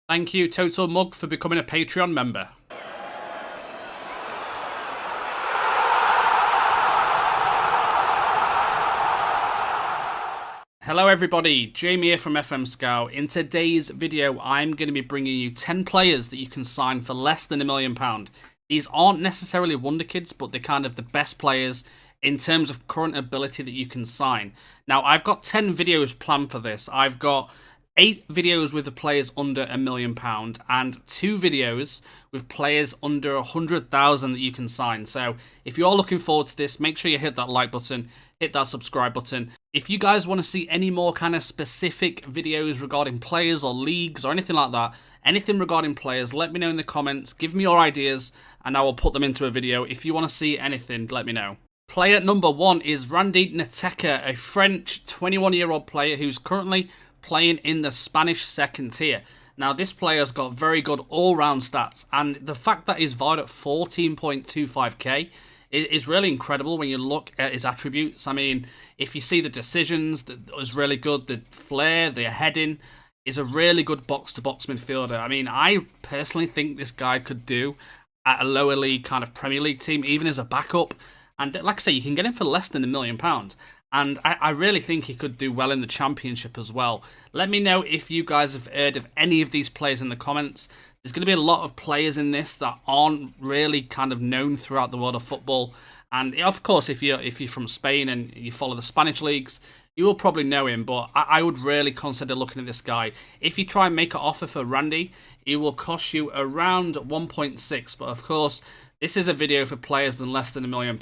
Thank you, Total Mug, for becoming a Patreon member. Hello everybody, Jamie here from FMSCOUT. In today's video, I'm going to be bringing you 10 players that you can sign for less than £1 million. These aren't necessarily wonder kids, but they're kind of the best players in terms of current ability that you can sign. Now, I've got 10 videos planned for this. I've got 8 videos with the players under £1 million and 2 videos with players under 100,000 that you can sign. So if you're looking forward to this, make sure you hit that like button, hit that subscribe button. If you guys want to see any more kind of specific videos regarding players or leagues or anything like that, anything regarding players, let me know in the comments, give me your ideas, and I will put them into a video. If you want to see anything, let me know. Player number 1 is Randy Nateka, a French 21-year-old player who's currently playing in the Spanish second tier. Now, this player's got very good all-round stats, and the fact that he's valued at 14.25k is really incredible when you look at his attributes. I mean, if you see the decisions, that was really good. The flair, the heading, is a really good box-to-box midfielder. I mean, I personally think this guy could do at a lower league kind of Premier League team, even as a backup. And like I say, you can get him for less than £1 million. And I really think he could do well in the Championship as well. Let me know if you guys have heard of any of these players in the comments. There's going to be a lot of players in this that aren't really kind of known throughout the world of football. And of course, if you're from Spain and you follow the Spanish leagues, you will probably know him. But I would really consider looking at this guy. If you try and make an offer for Randy, it will cost you around 1.6. But of course, this is a video for players than less than £1 million.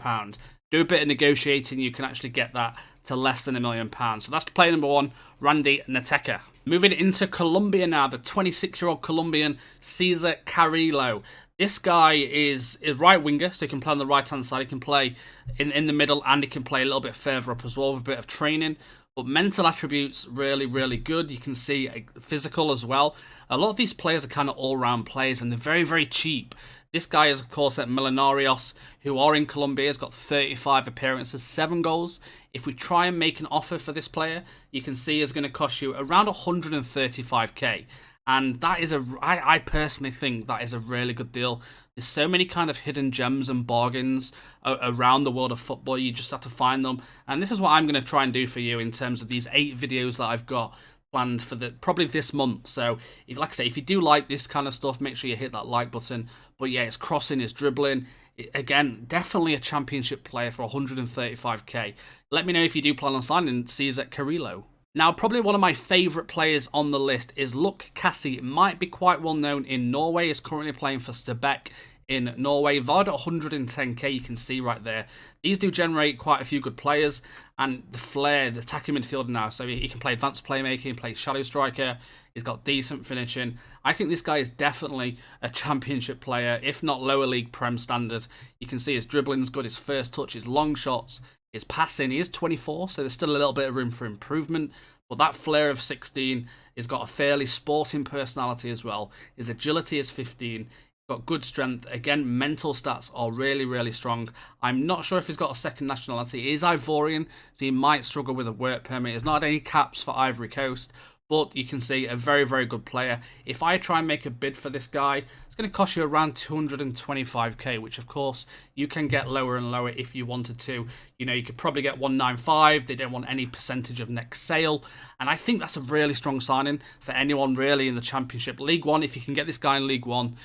Do a bit of negotiating, you can actually get that to less than £1 million. So that's player number 1, Randy Nateka. Moving into Colombia now, the 26-year-old Colombian Cesar Carrillo. This guy is a right winger, so he can play on the right-hand side. He can play in the middle, and he can play a little bit further up as well with a bit of training. But mental attributes, really, really good. You can see physical as well. A lot of these players are kind of all-round players, and they're very, very cheap. This guy is, of course, at Millonarios, who are in Colombia. He's got 35 appearances, 7 goals. If we try and make an offer for this player, you can see it's going to cost you around 135k. And that is I personally think that is a really good deal. There's so many kind of hidden gems and bargains around the world of football. You just have to find them. And this is what I'm going to try and do for you in terms of these 8 videos that I've got planned for probably this month. So if, like I say, if you do like this kind of stuff, make sure you hit that like button. But yeah, it's crossing, it's dribbling. Again, definitely a Championship player for 135k. Let me know if you do plan on signing Cesar Carrillo. Now, probably one of my favourite players on the list is Luke Cassie. It might be quite well known in Norway. He's currently playing for Stabæk in Norway. Valued at 110k, you can see right there. These do generate quite a few good players. And the flair, the attacking midfielder now. So he can play advanced playmaking, he can play shadow striker. He's got decent finishing. I think this guy is definitely a Championship player, if not lower league Prem standard. You can see his dribbling's good, his first touch, his long shots, his passing. He is 24, so there's still a little bit of room for improvement. But that flair of 16, he's got a fairly sporting personality as well. His agility is 15. Got good strength. Again, mental stats are really, really strong. I'm not sure if he's got a second nationality. He is Ivorian, so he might struggle with a work permit. He's not had any caps for Ivory Coast. But you can see a very, very good player. If I try and make a bid for this guy, it's going to cost you around 225k, which of course you can get lower and lower if you wanted to. You know, you could probably get 195. They don't want any percentage of next sale. And I think that's a really strong signing for anyone really in the Championship. League One, if you can get this guy in League One,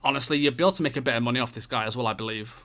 honestly, you'll be able to make a bit of money off this guy as well, I believe.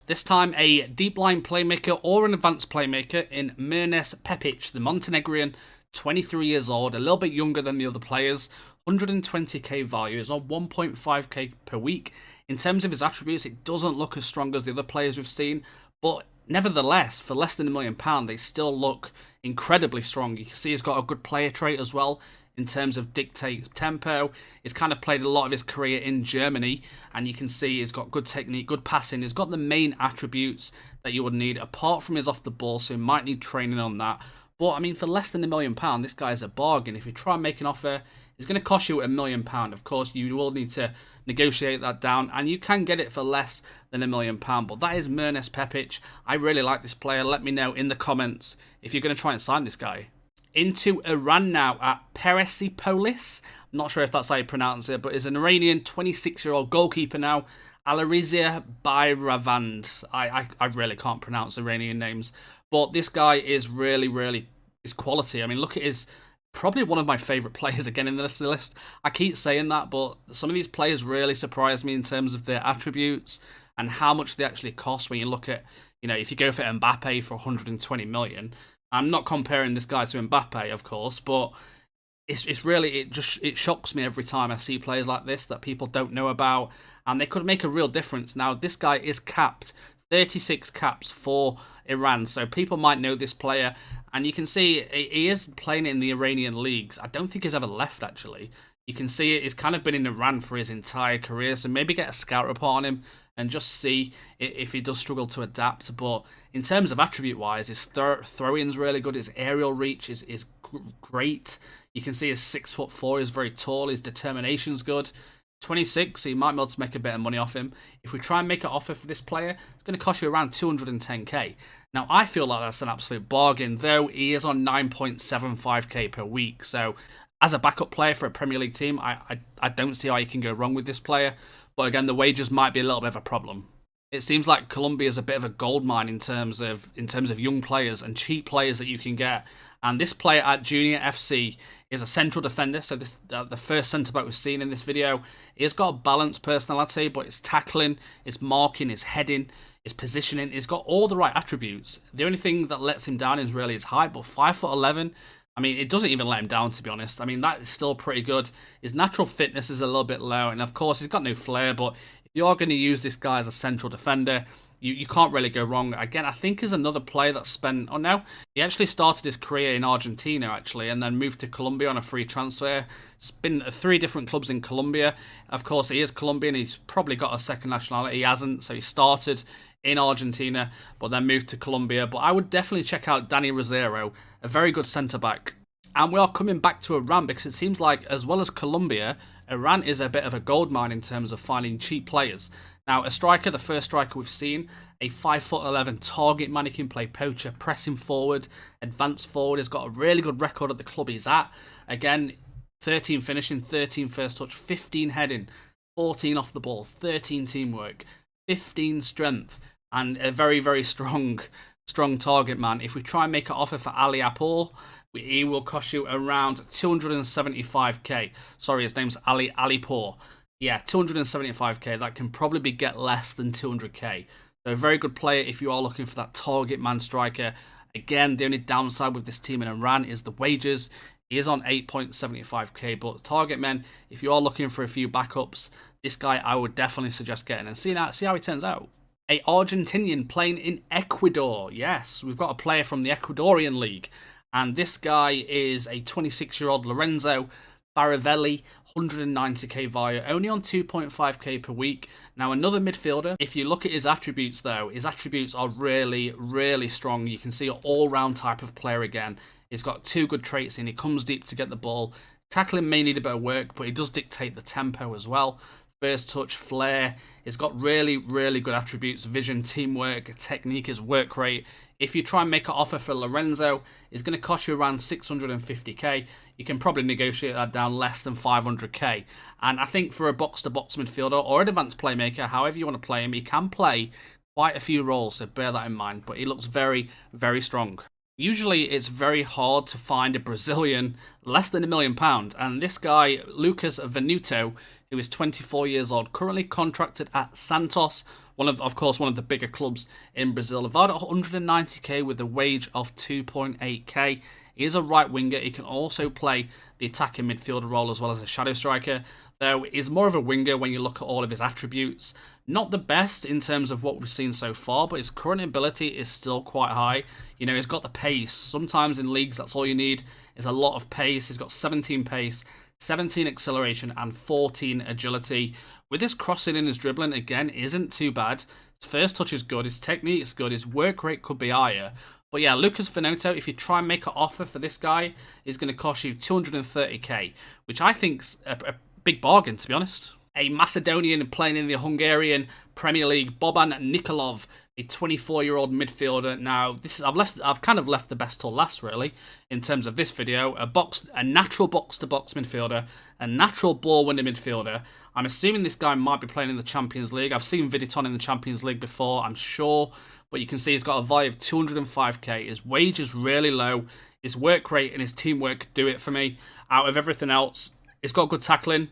This time, a deep line playmaker or an advanced playmaker in Mirnes Pepic, the Montenegrin, 23 years old, a little bit younger than the other players, 120k value, is on 1.5k per week. In terms of his attributes, it doesn't look as strong as the other players we've seen, but nevertheless, for less than £1 million, they still look incredibly strong. You can see he's got a good player trait as well in terms of dictate tempo. He's kind of played a lot of his career in Germany, and you can see he's got good technique, good passing. He's got the main attributes that you would need, apart from his off the ball, so he might need training on that. But, I mean, for less than £1 million, this guy's a bargain. If you try and make an offer, it's going to cost you £1 million. Of course, you will need to negotiate that down, and you can get it for less than £1 million. But that is Mirnes Pepic. I really like this player. Let me know in the comments if you're going to try and sign this guy. Into Iran now at Persepolis. I'm not sure if that's how you pronounce it, but is an Iranian 26-year-old goalkeeper now. Alarizia Bayravand. I really can't pronounce Iranian names, but this guy is really is quality. I mean, look at his, probably one of my favourite players again in this list. I keep saying that, but some of these players really surprise me in terms of their attributes and how much they actually cost when you look at, you know, if you go for Mbappe for 120 million. I'm not comparing this guy to Mbappe, of course, but it's really, it shocks me every time I see players like this that people don't know about, and they could make a real difference. Now, this guy is capped, 36 caps for Iran, so people might know this player, and you can see he is playing in the Iranian leagues. I don't think he's ever left, actually. You can see he's kind of been in Iran for his entire career, so maybe get a scout report on him and just see if he does struggle to adapt. But in terms of attribute-wise, his throw-in's really good, his aerial reach is great. You can see his 6'4", is very tall, his determination's good. 26, so you might be able to make a bit of money off him. If we try and make an offer for this player, it's going to cost you around 210k. Now, I feel like that's an absolute bargain, though he is on 9.75k per week. So, as a backup player for a Premier League team, I don't see how you can go wrong with this player. But again, the wages might be a little bit of a problem. It seems like Colombia is a bit of a goldmine in terms of young players and cheap players that you can get. And this player at Junior FC is a central defender. So this the first centre-back we've seen in this video. He's got a balanced personality, but his tackling, his marking, his heading, his positioning, he's got all the right attributes. The only thing that lets him down is really his height, but 5'11", I mean, it doesn't even let him down, to be honest. I mean, that is still pretty good. His natural fitness is a little bit low, and of course, he's got no flair, but if you're going to use this guy as a central defender, you can't really go wrong. Again, I think he's another player that spent... Oh, no. He actually started his career in Argentina, actually, and then moved to Colombia on a free transfer. It's been 3 different clubs in Colombia. Of course, he is Colombian. He's probably got a second nationality. He hasn't, so he started in Argentina, but then moved to Colombia. But I would definitely check out Danny Rosero, a very good centre-back. And we are coming back to Iran because it seems like, as well as Colombia, Iran is a bit of a goldmine in terms of finding cheap players. Now, a striker, the first striker we've seen, a 5'11" target man. He can play poacher, pressing forward, advance forward. He's got a really good record at the club he's at. Again, 13 finishing, 13 first touch, 15 heading, 14 off the ball, 13 teamwork, 15 strength, and a very strong target man. If we try and make an offer for Ali Apol, he will cost you around 275k. Sorry, his name's Ali Alipour. Yeah, 275k. That can probably get less than 200k. So a very good player if you are looking for that target man striker. Again, the only downside with this team in Iran is the wages. He is on 8.75k, but target men, if you are looking for a few backups, this guy I would definitely suggest getting, and see how he turns out. A Argentinian playing in Ecuador. Yes, we've got a player from the Ecuadorian league. And this guy is a 26-year-old Lorenzo Baravelli, 190k value, only on 2.5k per week. Now, another midfielder. If you look at his attributes, though, his attributes are really strong. You can see an all-round type of player again. He's got 2 good traits in. He comes deep to get the ball. Tackling may need a bit of work, but he does dictate the tempo as well. First touch, flair. He's got really good attributes. Vision, teamwork, technique, his work rate. If you try and make an offer for Lorenzo, it's going to cost you around 650k. You can probably negotiate that down less than 500k. And I think for a box-to-box midfielder or an advanced playmaker, however you want to play him, he can play quite a few roles, so bear that in mind. But he looks very strong. Usually it's very hard to find a Brazilian less than £1 million. And this guy, Lukas of Venuto, who is 24 years old, currently contracted at Santos, of course, one of the bigger clubs in Brazil. About 190k with a wage of 2.8k. He is a right winger. He can also play the attacking midfielder role as well as a shadow striker, though he's more of a winger when you look at all of his attributes. Not the best in terms of what we've seen so far, but his current ability is still quite high. You know, he's got the pace. Sometimes in leagues, that's all you need is a lot of pace. He's got 17 pace, 17 acceleration, and 14 agility. With his crossing and his dribbling, again, isn't too bad. His first touch is good. His technique is good. His work rate could be higher. But yeah, Lukas Venuto, if you try and make an offer for this guy, is going to cost you 230k, which I think's a big bargain, to be honest. A Macedonian playing in the Hungarian Premier League, Boban Nikolov, a 24-year-old midfielder. Now, I've kind of left the best till last, really, in terms of this video. A natural box-to-box midfielder, a natural ball-winning midfielder. I'm assuming this guy might be playing in the Champions League. I've seen Venuto in the Champions League before, I'm sure. But you can see he's got a value of 205k. His wage is really low. His work rate and his teamwork do it for me. Out of everything else, he's got good tackling.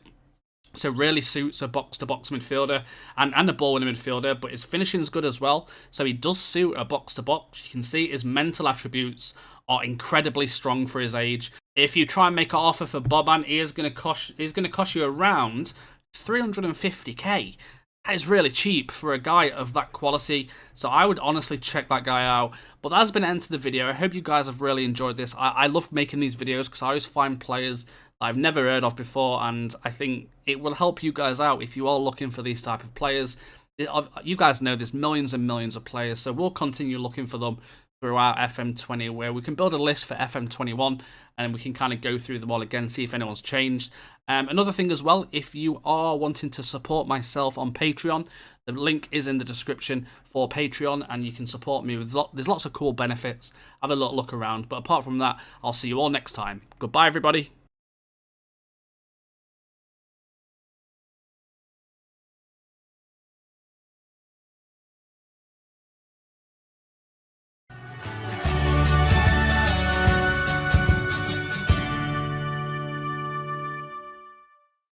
So really suits a box-to-box midfielder and a ball-winning midfielder, but his finishing's good as well. So he does suit a box-to-box. You can see his mental attributes are incredibly strong for his age. If you try and make an offer for Boban, he's going to cost you around 350k. That is really cheap for a guy of that quality, so I would honestly check that guy out. But that has been the end of the video. I hope you guys have really enjoyed this. I love making these videos because I always find players that I've never heard of before, and I think it will help you guys out if you are looking for these type of players. You guys know there's millions and millions of players, so we'll continue looking for them throughout FM20, where we can build a list for FM21 and we can kind of go through them all again, see if anyone's changed. Another thing as well, if you are wanting to support myself on Patreon, the link is in the description for Patreon, and you can support me with there's lots of cool benefits. Have a little look around, but apart from that, I'll see you all next time. Goodbye, everybody.